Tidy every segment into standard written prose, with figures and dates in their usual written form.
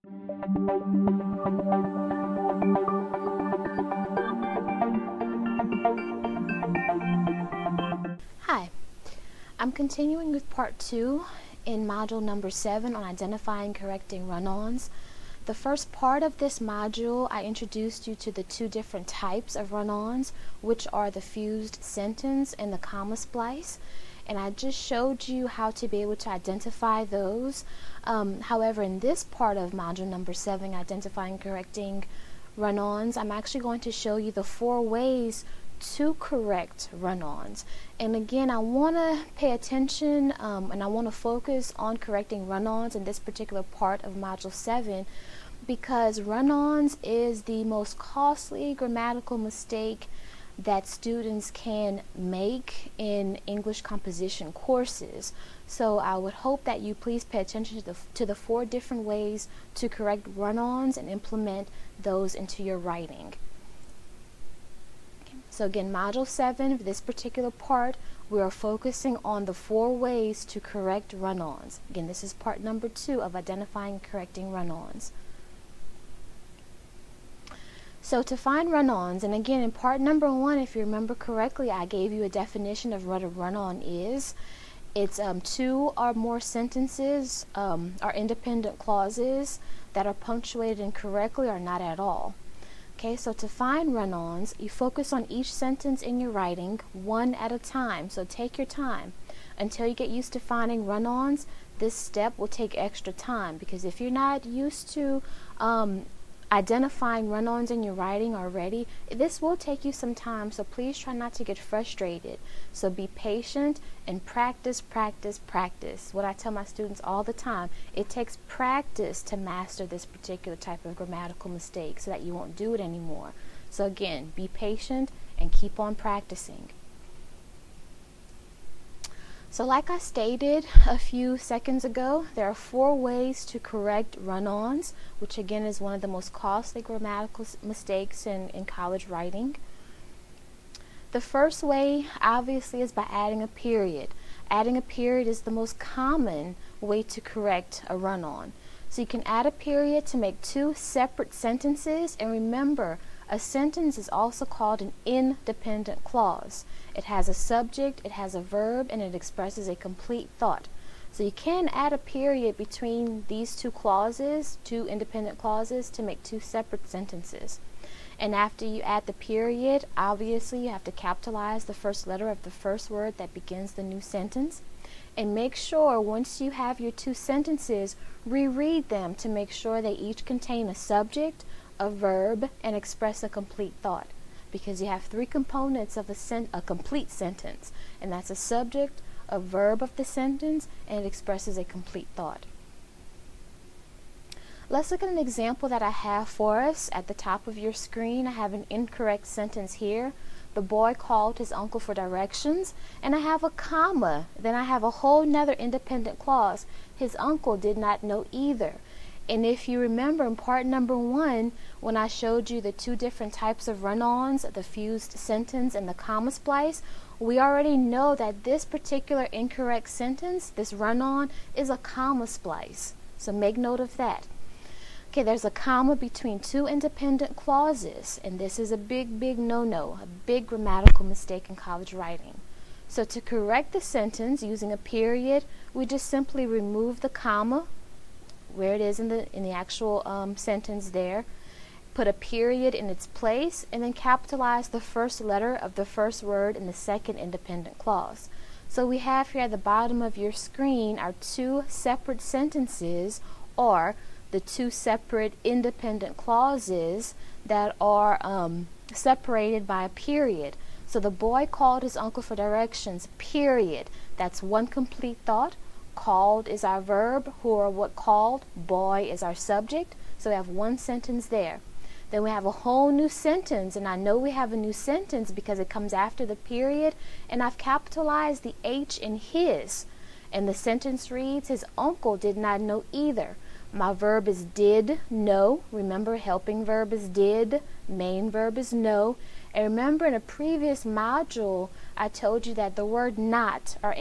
Hi, I'm continuing with part 2 in module number 7 on identifying and correcting run-ons. The first part of this module, I introduced you to the two different types of run-ons, which are the fused sentence and the comma splice. And I just showed you how to be able to identify those. However, in this part of module number 7, identifying and correcting run-ons, I'm actually going to show you the 4 ways to correct run-ons. And again, I want to pay attention and I want to focus on correcting run-ons in this particular part of module 7, because run-ons is the most costly grammatical mistake that students can make in English composition courses. So I would hope that you please pay attention to the 4 different ways to correct run-ons and implement those into your writing. So again, module 7, for this particular part, we are focusing on the 4 ways to correct run-ons. Again, this is part number 2 of identifying and correcting run-ons. So to find run-ons, and again in part number 1, if you remember correctly, I gave you a definition of what a run-on is. It's 2 or more sentences or independent clauses that are punctuated incorrectly or not at all. Okay, so to find run-ons, you focus on each sentence in your writing one at a time. So take your time until you get used to finding run-ons. This step will take extra time, because if you're not used to identifying run-ons in your writing already, this will take you some time, so please try not to get frustrated. So be patient and practice, practice, practice. What I tell my students all the time, it takes practice to master this particular type of grammatical mistake so that you won't do it anymore. So again, be patient and keep on practicing. So like I stated a few seconds ago, there are 4 ways to correct run-ons, which again is one of the most costly grammatical mistakes in college writing. The first way, obviously, is by adding a period. Adding a period is the most common way to correct a run-on. So you can add a period to make 2 separate sentences, and remember, a sentence is also called an independent clause. It has a subject, it has a verb, and it expresses a complete thought. So you can add a period between these 2 clauses, 2 independent clauses, to make 2 separate sentences. And after you add the period, obviously you have to capitalize the first letter of the first word that begins the new sentence. And make sure once you have your 2 sentences, reread them to make sure they each contain a subject, a verb, and express a complete thought. Because you have 3 components of a complete sentence, and that's a subject, a verb of the sentence, and it expresses a complete thought. Let's look at an example that I have for us at the top of your screen. I have an incorrect sentence here. The boy called his uncle for directions, and I have a comma. Then I have a whole nother independent clause. His uncle did not know either. And if you remember in part number 1, when I showed you the 2 different types of run-ons, the fused sentence and the comma splice, we already know that this particular incorrect sentence, this run-on, is a comma splice. So make note of that. Okay, there's a comma between 2 independent clauses, and this is a big, big no-no, a big grammatical mistake in college writing. So to correct the sentence using a period, we just simply remove the comma where it is in the actual sentence there, put a period in its place, and then capitalize the first letter of the first word in the second independent clause. So we have here at the bottom of your screen our 2 separate sentences, or the 2 separate independent clauses that are separated by a period. So the boy called his uncle for directions, period. That's one complete thought. Called is our verb, who or what called, boy is our subject, so we have 1 sentence there. Then we have a whole new sentence, and I know we have a new sentence because it comes after the period, and I've capitalized the H in his, and the sentence reads, his uncle did not know either. My verb is did know. Remember, helping verb is did, main verb is know. And remember, in a previous module I told you that the word not, or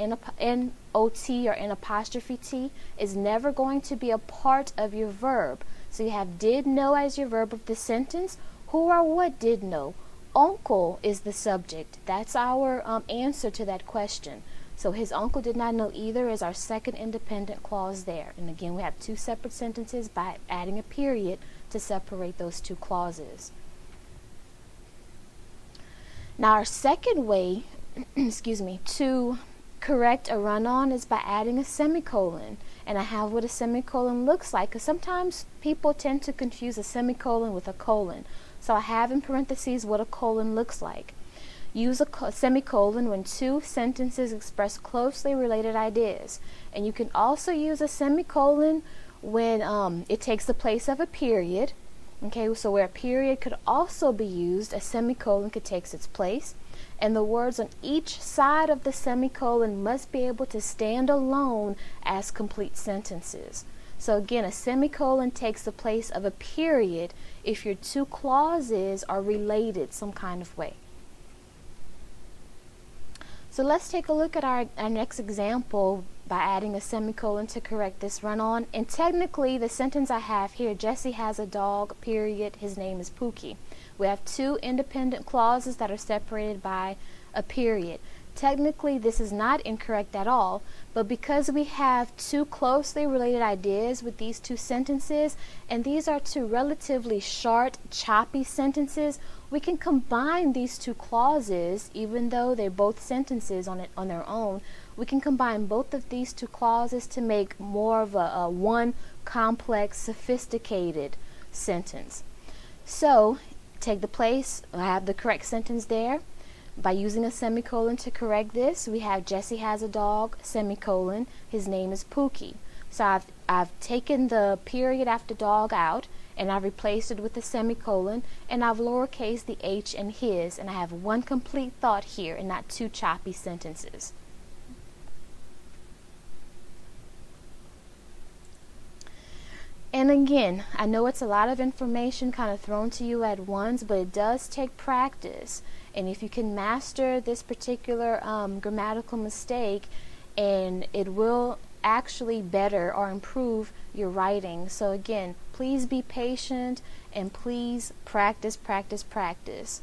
OT or an apostrophe T is never going to be a part of your verb. So you have did know as your verb of the sentence. Who or what did know? Uncle is the subject. That's our answer to that question. So his uncle did not know either is our second independent clause there. And again, we have two separate sentences by adding a period to separate those two clauses. Now our second way to correct a run-on is by adding a semicolon. And I have what a semicolon looks like, because sometimes people tend to confuse a semicolon with a colon. So I have in parentheses what a colon looks like. Use a semicolon when two sentences express closely related ideas. And you can also use a semicolon when it takes the place of a period. Okay, so where a period could also be used, a semicolon could take its place. And the words on each side of the semicolon must be able to stand alone as complete sentences. So again, a semicolon takes the place of a period if your two clauses are related some kind of way. So let's take a look at our next example by adding a semicolon to correct this run-on. And technically, the sentence I have here, Jesse has a dog, period, his name is Pookie. We have two independent clauses that are separated by a period. Technically, this is not incorrect at all, but because we have two closely related ideas with these two sentences, and these are two relatively short, choppy sentences, we can combine these two clauses, even though they're both sentences on their own. We can combine both of these two clauses to make more of a one complex, sophisticated sentence. So, take the place, I have the correct sentence there. By using a semicolon to correct this, we have Jesse has a dog, semicolon, his name is Pookie. So I've taken the period after dog out, and I've replaced it with a semicolon, and I've lowercased the H in his, and I have one complete thought here and not two choppy sentences. And again, I know it's a lot of information kind of thrown to you at once, but it does take practice. And if you can master this particular grammatical mistake, and it will actually better or improve your writing. So again, please be patient and please practice, practice, practice.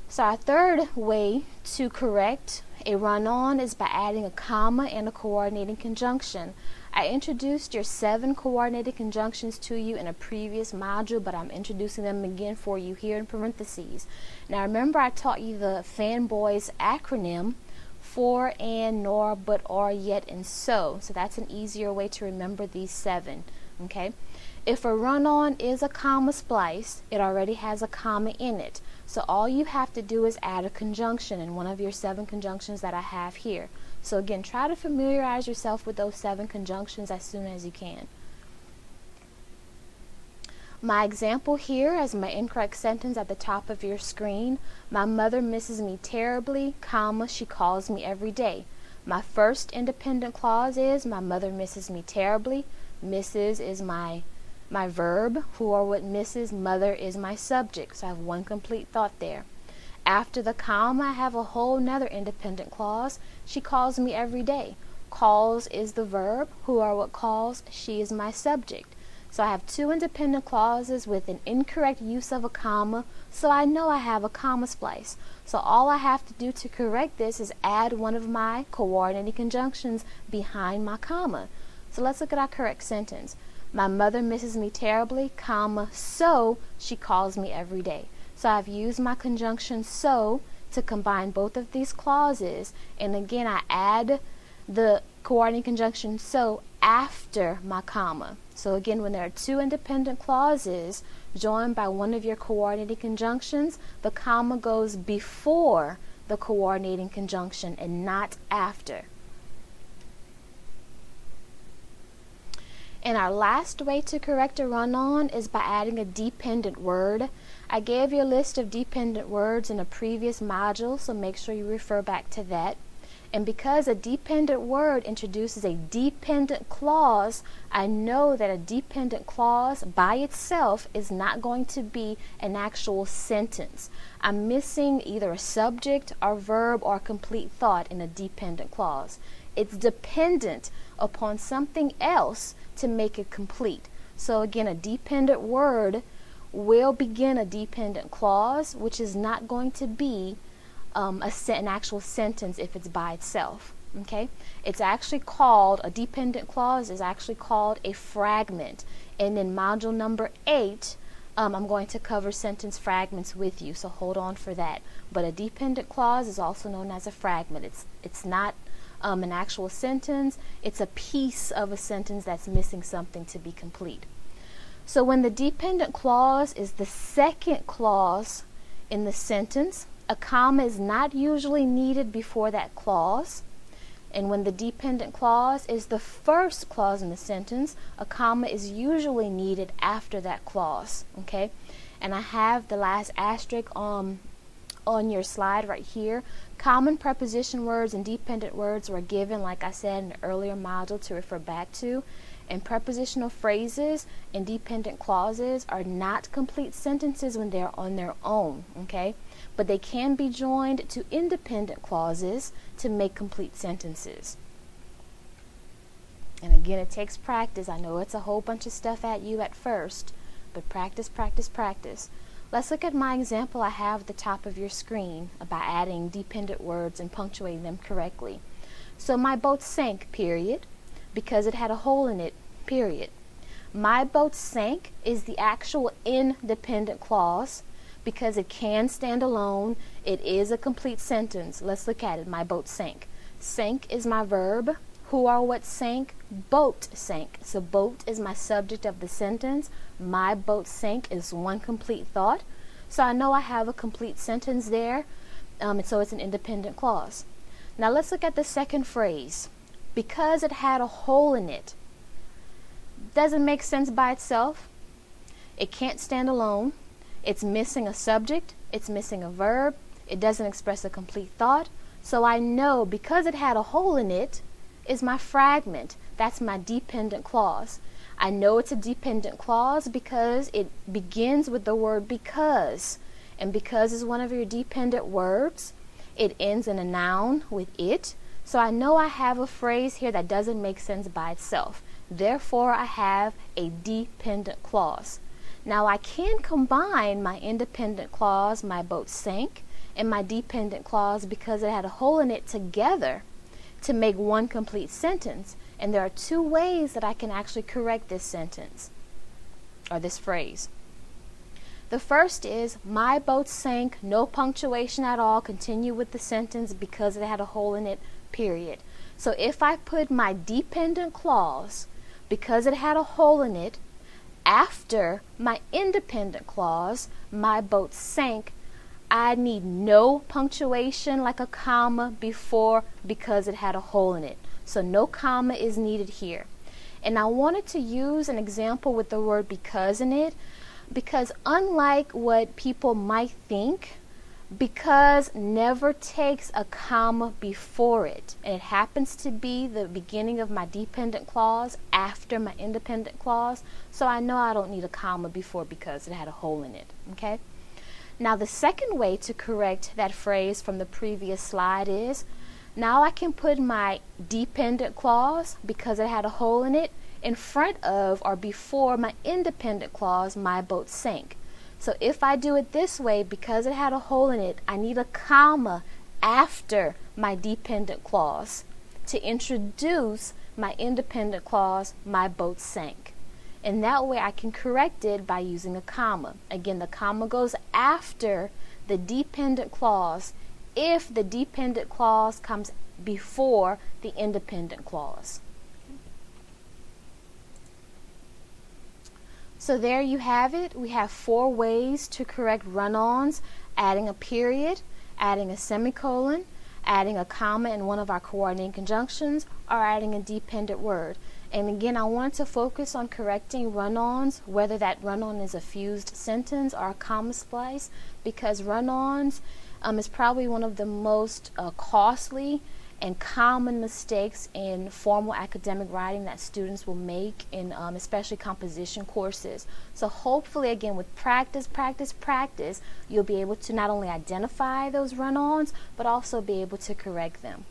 So our third way to correct a run-on is by adding a comma and a coordinating conjunction. I introduced your 7 coordinated conjunctions to you in a previous module, but I'm introducing them again for you here in parentheses. Now remember, I taught you the fanboys acronym: for, and, nor, but, or, yet, and so. So that's an easier way to remember these 7. Okay? If a run-on is a comma splice, it already has a comma in it. So all you have to do is add a conjunction in one of your 7 conjunctions that I have here. So again, try to familiarize yourself with those 7 conjunctions as soon as you can. My example here is my incorrect sentence at the top of your screen. My mother misses me terribly, comma, she calls me every day. My first independent clause is my mother misses me terribly. Misses is my verb. Who or what misses? Mother is my subject. So I have one complete thought there. After the comma, I have a whole nother independent clause. She calls me every day. Calls is the verb. Who or what calls? She is my subject. So I have 2 independent clauses with an incorrect use of a comma, so I know I have a comma splice. So all I have to do to correct this is add one of my coordinating conjunctions behind my comma. So let's look at our correct sentence. My mother misses me terribly, comma, so she calls me every day. So I've used my conjunction so to combine both of these clauses, and again I add the coordinating conjunction so after my comma. So again, when there are 2 independent clauses joined by one of your coordinating conjunctions, the comma goes before the coordinating conjunction and not after. And our last way to correct a run-on is by adding a dependent word. I gave you a list of dependent words in a previous module, so make sure you refer back to that. And because a dependent word introduces a dependent clause, I know that a dependent clause by itself is not going to be an actual sentence. I'm missing either a subject or verb or complete thought in a dependent clause. it's dependent upon something else to make it complete. So again, a dependent word will begin a dependent clause, which is not going to be an actual sentence if it's by itself. Okay, it's actually called, a dependent clause is actually called a fragment. And in module number 8, I'm going to cover sentence fragments with you, so hold on for that. But a dependent clause is also known as a fragment. It's not an actual sentence, it's a piece of a sentence that's missing something to be complete. So when the dependent clause is the second clause in the sentence, a comma is not usually needed before that clause. And when the dependent clause is the first clause in the sentence, a comma is usually needed after that clause. Okay, and I have the last asterisk on your slide right here. Common preposition words and dependent words were given, like I said, in the earlier module to refer back to. And prepositional phrases and dependent clauses are not complete sentences when they're on their own. Okay, but they can be joined to independent clauses to make complete sentences. And again, it takes practice. I know it's a whole bunch of stuff at you at first, but practice, practice, practice. Let's look at my example I have at the top of your screen about adding dependent words and punctuating them correctly. So my boat sank, period, because it had a hole in it, period. My boat sank is the actual independent clause because it can stand alone. It is a complete sentence. Let's look at it. My boat sank. Sank is my verb. Who or what sank? Boat sank. So boat is my subject of the sentence. My boat sank is one complete thought. So I know I have a complete sentence there. And so it's an independent clause. Now let's look at the second phrase. Because it had a hole in it. Doesn't make sense by itself. It can't stand alone. It's missing a subject. It's missing a verb. It doesn't express a complete thought. So I know because it had a hole in it is my fragment. That's my dependent clause. I know it's a dependent clause because it begins with the word because. And because is one of your dependent words. It ends in a noun with it. So I know I have a phrase here that doesn't make sense by itself. Therefore, I have a dependent clause. Now I can combine my independent clause, my boat sank, and my dependent clause because it had a hole in it together to make one complete sentence. And there are two ways that I can actually correct this sentence or this phrase. The first is my boat sank, no punctuation at all, continue with the sentence because it had a hole in it, period. So if I put my dependent clause because it had a hole in it after my independent clause, my boat sank, I need no punctuation like a comma before because it had a hole in it. So no comma is needed here. And I wanted to use an example with the word because in it because unlike what people might think, because never takes a comma before it. And it happens to be the beginning of my dependent clause after my independent clause. So I know I don't need a comma before because it had a hole in it. Okay? Now the second way to correct that phrase from the previous slide is, now I can put my dependent clause because it had a hole in it in front of or before my independent clause, my boat sank. So if I do it this way, because it had a hole in it, I need a comma after my dependent clause to introduce my independent clause, my boat sank. And that way I can correct it by using a comma. Again, the comma goes after the dependent clause if the dependent clause comes before the independent clause. So there you have it. We have 4 ways to correct run-ons: adding a period, adding a semicolon, adding a comma in one of our coordinating conjunctions, or adding a dependent word. And again, I wanted to focus on correcting run-ons, whether that run-on is a fused sentence or a comma splice, because run-ons is probably one of the most costly and common mistakes in formal academic writing that students will make in especially composition courses. So hopefully, again, with practice, you'll be able to not only identify those run-ons, but also be able to correct them.